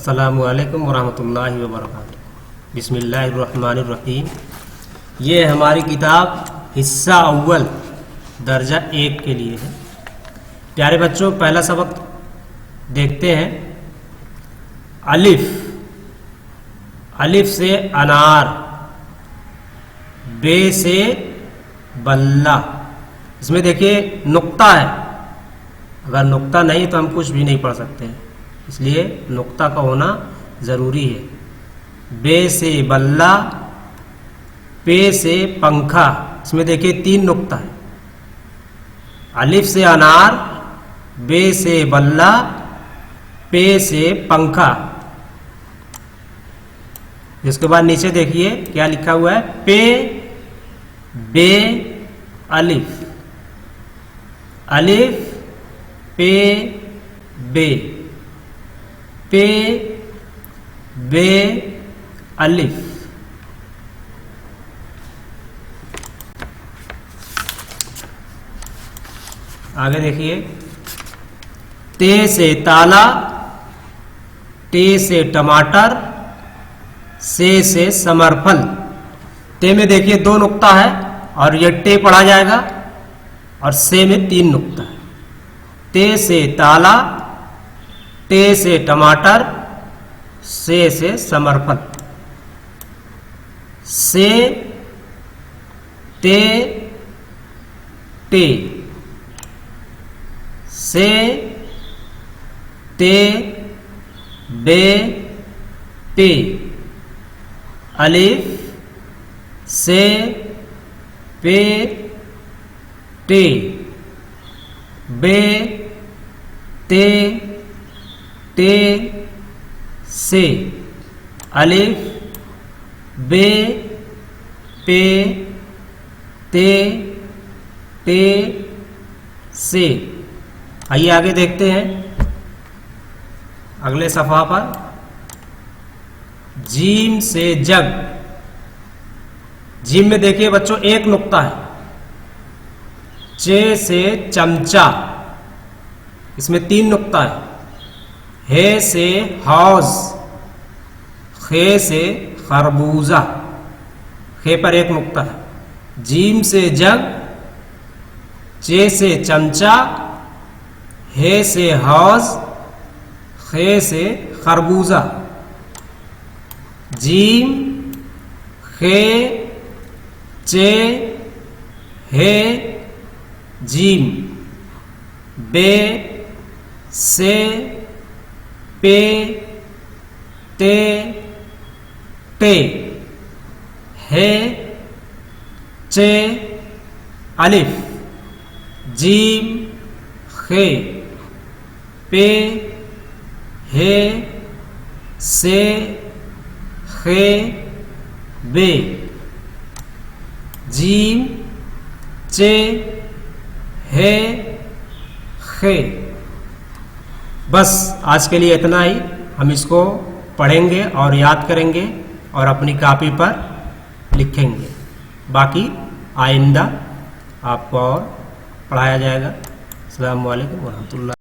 अस्सलामुअलैकुम वरहमतुल्लाहि वबरकातुहू। बिस्मिल्लाहिर्रहमानिर्रहीम। ये हमारी किताब हिस्सा अव्वल दर्जा 1 के लिए है। प्यारे बच्चों, पहला सबक देखते हैं। अलिफ, अलिफ से अनार, बे से बल्ला। इसमें देखिए नुक्ता है, अगर नुक्ता नहीं तो हम कुछ भी नहीं पढ़ सकते हैं, इसलिए नुक्ता का होना ज़रूरी है। बे से बल्ला, पे से पंखा। इसमें देखिए 3 नुक्ता है। अलिफ से अनार, बे से बल्ला, पे से पंखा। इसके बाद नीचे देखिए क्या लिखा हुआ है, पे बे अलिफ, अलिफ पे बे, पे बे अलिफ। आगे देखिए, ते से ताला, टे से टमाटर, से समरफल। ते में देखिए 2 नुक्ता है और ये टे पढ़ा जाएगा, और से में 3 नुक्ता है। ते से ताला, टे से टमाटर, से समरफल। से ते टे, से ते बे पे। अलिफ से पे टे, बे ते टे से। अलिफ बे पे ते टे से। आइए आगे देखते हैं अगले सफ़ा पर। जीम से जग। जीम में देखिए बच्चों 1 नुक्ता है। चे से चमचा, इसमें 3 नुक्ता है। हे से हौज, खे से खरबूजा, खे पर 1 नुक्ता है। जीम से जग, चे से चमचा, हे से हौज, खे से खरबूजा। जीम खे चे हे जीम। बे से पे ते टे। हे चे अलिफ। जीम खे, पे हे से खे बे। जीम चे हे खे। बस आज के लिए इतना ही। हम इसको पढ़ेंगे और याद करेंगे और अपनी कॉपी पर लिखेंगे। बाकी आइंदा आपको और पढ़ाया जाएगा। अस्सलामु अलैकुम वरहमतुल्लाह।